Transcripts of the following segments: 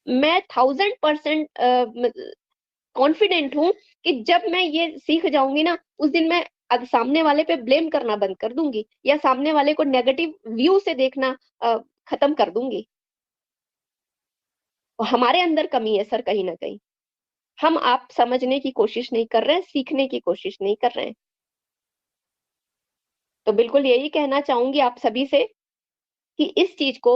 मैं 1000% कॉन्फिडेंट हूँ कि जब मैं ये सीख जाऊंगी ना, उस दिन मैं सामने वाले पे ब्लेम करना बंद कर दूंगी, या सामने वाले को नेगेटिव व्यू से देखना खत्म कर दूंगी। और हमारे अंदर कमी है सर, कहीं ना कहीं हम आप समझने की कोशिश नहीं कर रहे हैं, सीखने की कोशिश नहीं कर रहे हैं। तो बिल्कुल यही कहना चाहूंगी आप सभी से कि इस चीज को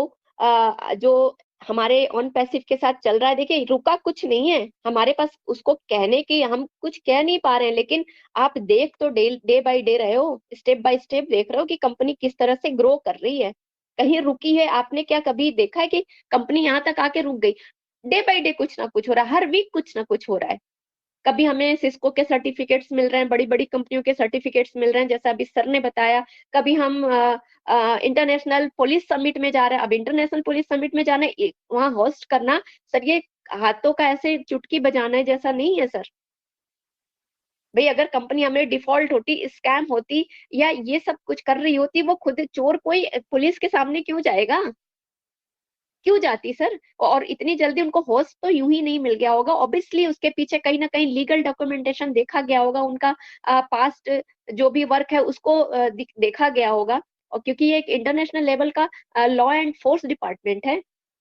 जो हमारे ऑन पैसिव के साथ चल रहा है, देखिए रुका कुछ नहीं है हमारे पास उसको कहने की, हम कुछ कह नहीं पा रहे हैं, लेकिन आप देख तो डे डे बाय डे रहे हो, स्टेप बाय स्टेप देख रहे हो कि कंपनी किस तरह से ग्रो कर रही है। कहीं रुकी है? आपने क्या कभी देखा है कि कंपनी यहाँ तक आके रुक गई? डे बाय डे कुछ ना कुछ हो रहा है, हर वीक कुछ ना कुछ हो रहा है। कभी हमें सिस्को के सर्टिफिकेट्स मिल रहे हैं, बड़ी-बड़ी कंपनियों के सर्टिफिकेट्स मिल रहे हैं, जैसा अभी सर ने बताया। कभी हम इंटरनेशनल पुलिस समिट में जा रहे हैं। अब इंटरनेशनल पुलिस समिट में जाना, वहाँ होस्ट करना, सर ये हाथों का ऐसे चुटकी बजाना है जैसा नहीं है सर। भई अगर कंपनी हमें डिफ़ॉल्ट होती, स्कैम होती या ये सब कुछ कर रही होती, वो खुद चोर कोई पुलिस के सामने क्यों जाएगा? क्यों जाती सर? और इतनी जल्दी उनको होस्ट तो यूँ ही नहीं मिल गया होगा। ऑब्वियसली उसके पीछे कहीं न कहीं लीगल डॉक्यूमेंटेशन देखा गया होगा, उनका पास्ट जो भी वर्क है उसको देखा गया होगा। और क्योंकि ये एक इंटरनेशनल लेवल का लॉ एंड फोर्स डिपार्टमेंट है,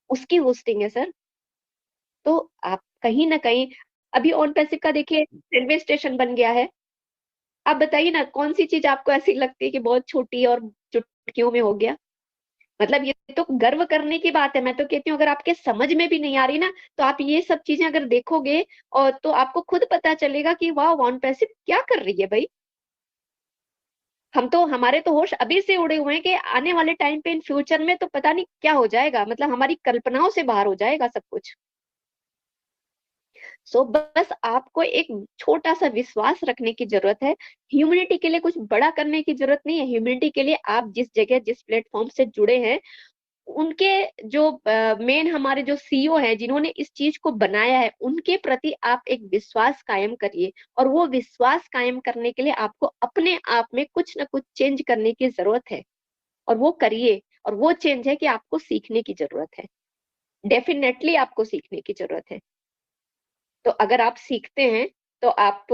उसकी होस्टिंग है सर। तो आप कहीं न कहीं अभी ऑन पैसिव का देखिए रेलवे स्टेशन बन गया है। आप बताइए ना कौन-सी चीज़ आपको ऐसी लगती है कि बहुत छोटी और चुटकियों में हो गया? मतलब ये तो गर्व करने की बात है। मैं तो कहती हूँ अगर आपके समझ में भी नहीं आ रही ना, तो आप ये सब चीज़ें अगर देखोगे और तो आपको खुद पता चलेगा कि वाह! वन पैसिव क्या कर रही है भई? हम तो हमारे तो होश अभी से उड़े हुए हैं कि आने वाले टाइम पे इन फ्यूचर में तो पता नहीं क्या हो जाएगा, मतलब हमारी कल्पनाओं से बाहर हो जाएगा सब कुछ। सो बस आपको एक छोटा-सा विश्वास रखने की ज़रूरत है। ह्यूमैनिटी के लिए कुछ बड़ा करने की ज़रूरत नहीं है। ह्यूमैनिटी के लिए आप जिस जगह, जिस प्लेटफ़ॉर्म से जुड़े हैं, उनके जो मेन हमारे जो सीईओ हैं, जिन्होंने इस चीज़ को बनाया है, उनके प्रति आप एक विश्वास कायम करिए, और वो विश्वास कायम करने के लिए आपको अपने आप में कुछ न कुछ चेंज करने की ज़रूरत है, और वो करिए। और वो चेंज है कि आपको सीखने की ज़रूरत है। डेफ़िनेटली आपको सीखने की ज़रूरत है। तो अगर आप सीखते हैं, तो आप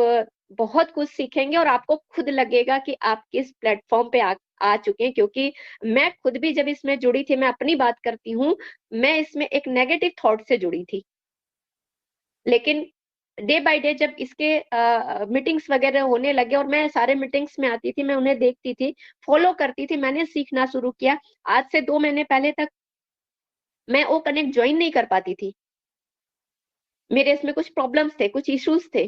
बहुत कुछ सीखेंगे, और आपको खुद लगेगा कि आप किस प्लेटफ़ॉर्म पे आ आ चुके हैं, क्योंकि मैं खुद भी जब इसमें जुड़ी थी, मैं अपनी बात करती हूँ, मैं इसमें एक नेगेटिव थॉट से जुड़ी थी। लेकिन डे बाय डे जब इसके मीटिंग्स वगैरह होने लगे और मैं सारे मीटिंग्स में आती थी, मैं उन्हें देखती थी, फ़ॉलो करती थी, मैंने सीखना शुरू किया। आज से 2 महीने पहले तक मैं ओ कनेक्ट जॉइन नहीं कर पाती थी। मेरे इसमें कुछ प्रॉब्लम्स थे, कुछ इश्यूज़ थे।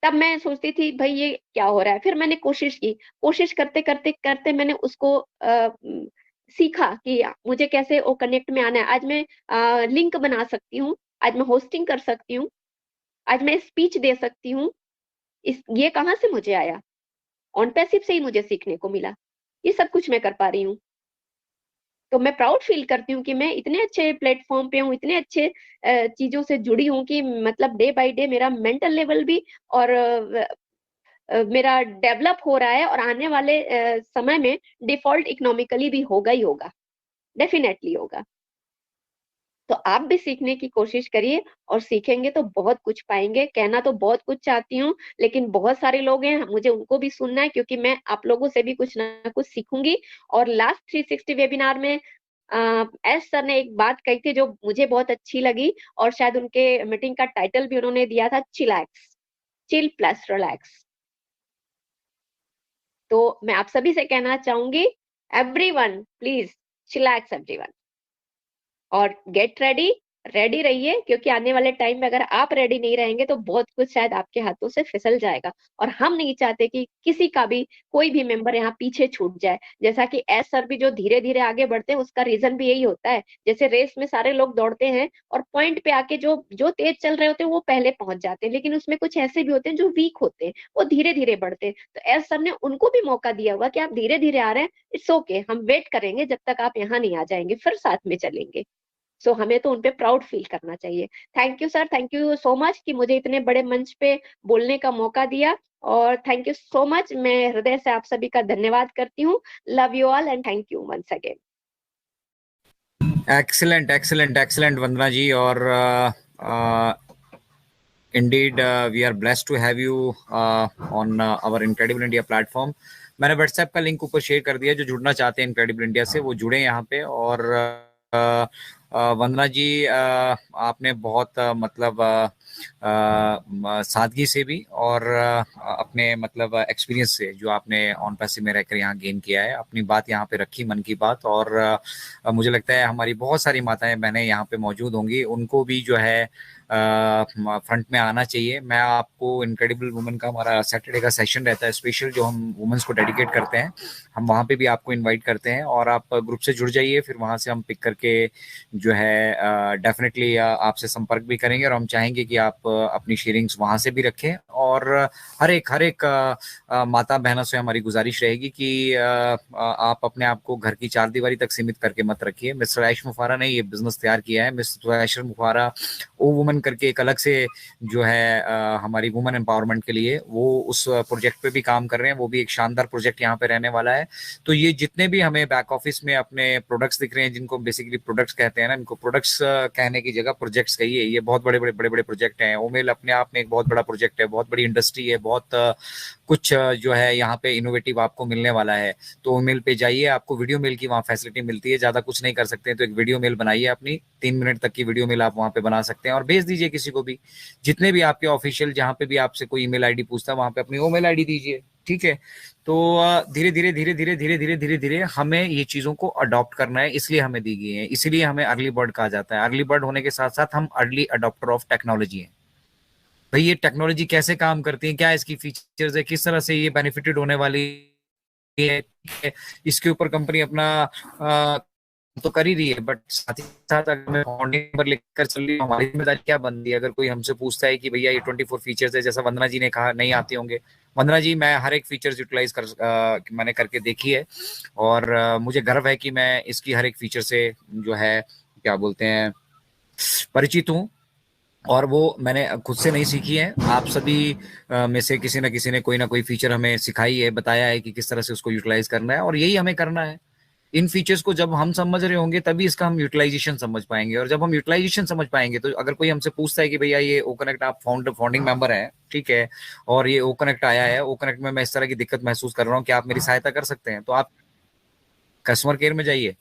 तब मैं सोचती थी भई ये क्या हो रहा है? फिर मैंने कोशिश की। कोशिश करते मैंने उसको सीखा कि मुझे कैसे वो कनेक्ट में आना है। आज मैं लिंक बना सकती हूँ, आज मैं होस्टिंग कर सकती हूँ, आज मैं स्पीच दे सकती हूँ। इस ये कहाँ से मुझे आया? ऑन पैसिव से ही मुझे सीखने को मिला। ये सब कुछ मैं कर पा रही हूँ। तो मैं प्राउड फ़ील करती हूँ कि मैं इतने अच्छे प्लेटफ़ॉर्म पे हूँ, इतने अच्छे चीज़ों से जुड़ी हूँ कि मतलब डे बाय डे मेरा मेंटल लेवल भी और मेरा डेवलप हो रहा है, और आने वाले समय में डिफ़ॉल्ट इकोनॉमिकली भी होगा ही होगा, डेफ़िनेटली होगा। तो आप भी सीखने की कोशिश करिए, और सीखेंगे तो बहुत कुछ पाएँगे। कहना तो बहुत कुछ चाहती हूँ, लेकिन बहुत सारे लोग हैं, मुझे उनको भी सुनना है, क्योंकि मैं आप लोगों से भी कुछ ना कुछ सीखूँगी। और लास्ट 360 वेबिनार में एस सर ने एक बात कही थी जो मुझे बहुत अच्छी लगी, और शायद उनके मीटिंग का टाइटल भी उन्होंने दिया था, चिलैक्स, चिल प्लस रिलैक्स। तो मैं आप सभी से कहना चाहूँगी, एवरीवन प्लीज़ चिलैक्स एवरीवन, और गेट रेडी, रेडी रहिए, क्योंकि आने वाले टाइम में अगर आप रेडी नहीं रहेंगे तो बहुत कुछ शायद आपके हाथों से फिसल जाएगा, और हम नहीं चाहते कि किसी का भी कोई भी मेंबर यहाँ पीछे छूट जाए। जैसा कि एस सर भी जो धीरे-धीरे आगे बढ़ते हैं, उसका रीज़न भी यही होता है। जैसे रेस में सारे लोग दौड़ते हैं और पॉइंट पे आके जो जो तेज़ चल रहे होते हैं वो पहले पहुँच जाते हैं, लेकिन उसमें कुछ ऐसे भी होते हैं जो वीक होते हैं, वो धीरे-धीरे बढ़ते हैं। तो एस सर ने उनको भी मौका दिया होगा कि आप धीरे-धीरे आ रहे हैं, इट्स ओके, हम वेट करेंगे जब तक आप यहाँ नहीं आ जाएँगे, फिर साथ में चलेंगे। सो हमें तो उन पे प्राउड फील करना चाहिए। Thank you sir, thank you so much कि मुझे इतने बड़े मंच पे बोलने का मौका दिया, और थैंक यू सो मच। मैं हृदय से आप सभी का धन्यवाद करती हूँ। Love you all and thank you once again. Excellent excellent excellent Vandana ji. और indeed we are blessed to have you on our Incredible India platform. मैंने व्हाट्सएप का लिंक ऊपर शेयर कर दिया, जो जुड़ना चाहते हैं इनक्रेडिबल इंडिया से वो जुड़े यहाँ पे। और वंदना जी, आपने बहुत मतलब सादगी से भी और अपने मतलब एक्सपीरियंस से जो आपने ऑन पैसे में रहकर यहाँ गेन किया है, अपनी बात यहाँ पे रखी, मन की बात। और मुझे लगता है हमारी बहुत सारी माताएं बहनें यहाँ पे मौजूद होंगी, उनको भी जो है फ्रंट में आना चाहिए। मैं आपको इनक्रेडिबल वुमेन का हमारा सैटरडे का सेशन रहता है स्पेशल, जो हम वुमेन्स को डेडिकेट करते हैं, हम वहाँ पे भी आपको इनवाइट करते हैं। और आप ग्रुप से जुड़ जाइए, फिर वहाँ से हम पिक करके जो है डेफिनेटली आपसे संपर्क भी करेंगे। और हम चाहेंगे कि आप अपनी शेयरिंग्स वहाँ से भी रखें। और हर एक माता बहनों से हमारी गुजारिश रहेगी कि आप अपने आप को घर की चार दीवारी तक सीमित करके मत रखिए। मिस्टर आयश मुफारा ने ये बिजनेस तैयार किया है। मिस्टर आयश मुफारा ओ वुमन करके एक अलग से जो है हमारी वुमन एम्पावरमेंट के लिए वो उस प्रोजेक्ट पे भी काम कर रहे हैं। वो भी एक शानदार प्रोजेक्ट यहाँ पे रहने वाला है। तो ये जितने भी हमें बैक ऑफिस में अपने प्रोडक्ट्स दिख रहे हैं, जिनको बेसिकली प्रोडक्ट्स कहते हैं ना, इनको प्रोडक्ट्स कहने की जगह प्रोजेक्ट्स कहिए। ये बहुत बड़े बड़े प्रोजेक्ट हैं। ओमेल अपने आप में एक बहुत बड़ा प्रोजेक्ट है, बहुत बड़ी इंडस्ट्री है, बहुत कुछ जो है यहाँ पे इनोवेटिव आपको मिलने वाला है। तो ओमेल पे जाइए, आपको वीडियो मेल की वहाँ फैसिलिटी मिलती है। ज्यादा कुछ नहीं कर सकते हैं तो एक वीडियो मेल बनाइए अपनी, 3 मिनट तक की वीडियो मेल आप वहाँ पे बना सकते हैं और भेज दीजिए किसी को भी। जितने भी आपके ऑफिशियल, जहाँ पे भी आपसे कोई ईमेल आईडी पूछता है, वहाँ पे अपनी ईमेल आईडी दीजिए। ठीक है। तो धीरे धीरे धीरे धीरे धीरे धीरे धीरे धीरे हमें ये चीजों को अडॉप्ट करना है, इसलिए हमें दी गई है। इसीलिए हमें अर्ली बर्ड कहा जाता है। अर्ली बर्ड होने के साथ साथ हम अर्ली अडॉप्टर ऑफ टेक्नोलॉजी है। भाई ये टेक्नोलॉजी कैसे काम करती है, क्या इसकी फीचर्स है, किस तरह से ये बेनिफिटेड होने वाली है, इसके ऊपर कंपनी अपना तो कर ही रही है। बट साथ ही साथ अगर मैं फाउंडिंग नंबर लेकर चल रही हूँ, हमारी जिम्मेदारी क्या बनती है? अगर कोई हमसे पूछता है कि भैया ये 24 फीचर्स है, जैसा वंदना जी ने कहा नहीं आते होंगे, वंदना जी मैं हर एक फीचर्स यूटिलाइज मैंने करके देखी है। और मुझे गर्व है कि मैं इसकी हर एक फीचर से जो है क्या बोलते हैं परिचित हूँ। और वो मैंने खुद से नहीं सीखी है, आप सभी में से किसी न किसी ने कोई ना कोई फीचर हमें सिखाई है, बताया है कि किस तरह से उसको यूटिलाइज करना है। और यही हमें करना है। इन फीचर्स को जब हम समझ रहे होंगे तभी इसका हम यूटिलाइजेशन समझ पाएंगे। और जब हम यूटिलाइजेशन समझ पाएंगे तो अगर कोई हमसे पूछता है कि भैया ये ओ कनेक्ट, आप फाउंडिंग मेंबर हैं, ठीक है, और ये ओ कनेक्ट आया है, ओ कनेक्ट में मैं इस तरह की दिक्कत महसूस कर रहा हूँ, क्या आप मेरी सहायता कर सकते हैं? तो आप कस्टमर केयर में जाइए।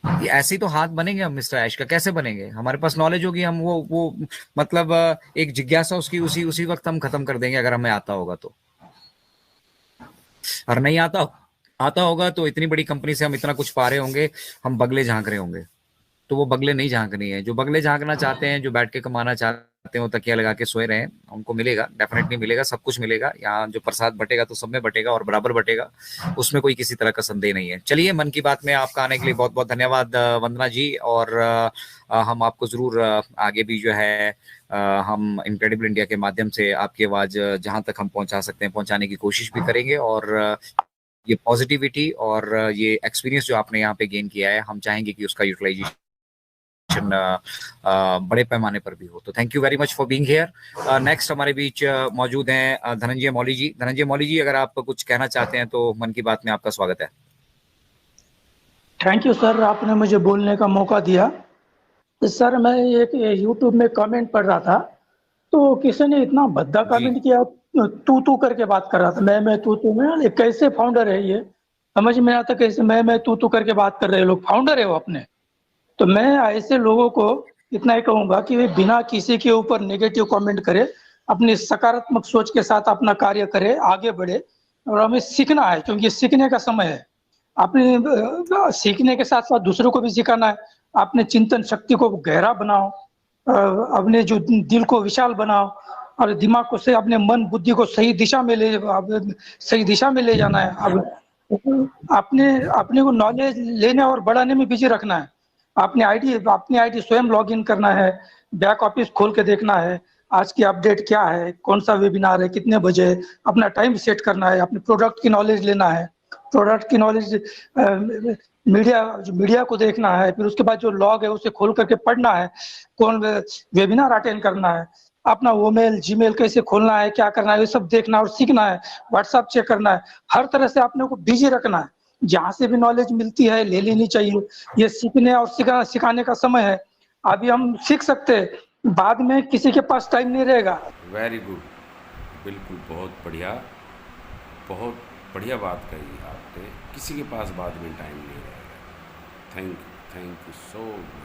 ऐसे ही तो हाथ बनेंगे हम मिस्टर ऐश का। कैसे बनेंगे? हमारे पास नॉलेज होगी, हम वो मतलब एक जिज्ञासा उसकी उसी उसी वक्त हम खत्म कर देंगे, अगर हमें आता होगा तो। और नहीं आता होगा तो इतनी बड़ी कंपनी से हम इतना कुछ पा रहे होंगे, हम बगले झांक रहे होंगे। तो वो बगले नहीं झांकनी है। जो बगले झांकना चाहते हैं, जो बैठ के कमाना चाहते हैं, वो तकिया लगा के सोए रहे हैं, उनको मिलेगा, डेफिनेटली मिलेगा, सब कुछ मिलेगा। यहाँ जो प्रसाद बटेगा तो सब में बटेगा और बराबर बटेगा, उसमें कोई किसी तरह का संदेह नहीं है। चलिए, मन की बात में आपका आने के लिए बहुत बहुत धन्यवाद वंदना जी। और हम आपको जरूर आगे भी जो है हम इनक्रेडिबल इंडिया के माध्यम से आपकी आवाज जहां तक हम पहुंचा सकते हैं पहुंचाने की कोशिश भी करेंगे। और ये पॉजिटिविटी और ये एक्सपीरियंस जो आपने यहाँ पे गेन किया है, हम चाहेंगे कि उसका यूटिलाइजेशन बड़े पैमाने पर भी हो। तो thank you very much for being here. Next हमारे बीच मौजूद हैं धनंजय मौली जी। धनंजय मौली जी, अगर आप कुछ कहना चाहते हैं तो मन की बात में आपका स्वागत है। थैंक यू सर, आपने मुझे बोलने का मौका दिया। सर मैं एक यूट्यूब में कमेंट पढ़ रहा था, तो किसी ने इतना भद्दा कमेंट किया, तू करके बात कर रहा था, मैं तू में। कैसे फाउंडर है ये समझ में आता? कैसे मैं तू करके बात कर रहे लोग? फाउंडर है वो अपने। तो मैं ऐसे लोगों को इतना ही कहूंगा कि वे बिना किसी के ऊपर नेगेटिव कमेंट करे, अपनी सकारात्मक सोच के साथ अपना कार्य करे, आगे बढ़े। और हमें सीखना है, क्योंकि सीखने का समय है। अपने सीखने के साथ साथ दूसरों को भी सिखाना है। अपने चिंतन शक्ति को गहरा बनाओ, अपने जो दिल को विशाल बनाओ, और दिमाग को से अपने मन बुद्धि को सही दिशा में ले जाना है। अब अपने को नॉलेज लेने और बढ़ाने में बिजी रखना है। अपनी आईडी स्वयं लॉगिन करना है, बैक ऑफिस खोल के देखना है, आज की अपडेट क्या है, कौन सा वेबिनार है, कितने बजे, अपना टाइम सेट करना है, अपने प्रोडक्ट की नॉलेज लेना है, प्रोडक्ट की नॉलेज मीडिया को देखना है, फिर उसके बाद जो लॉग है उसे खोल करके पढ़ना है, कौन वेबिनार अटेंड करना है, अपना ईमेल जीमेल कैसे खोलना है, क्या करना है, ये सब देखना और सीखना है, व्हाट्सएप चेक करना है। हर तरह से अपने को बिजी रखना है। जहाँ से भी नॉलेज मिलती है ले लेनी चाहिए। ये सीखने और सिखाने का समय है। अभी हम सीख सकते हैं, बाद में किसी के पास टाइम नहीं रहेगा। वेरी गुड, बिल्कुल बहुत बढ़िया बात कही आपने। किसी के पास बाद में टाइम नहीं रहेगा। Thank you so much.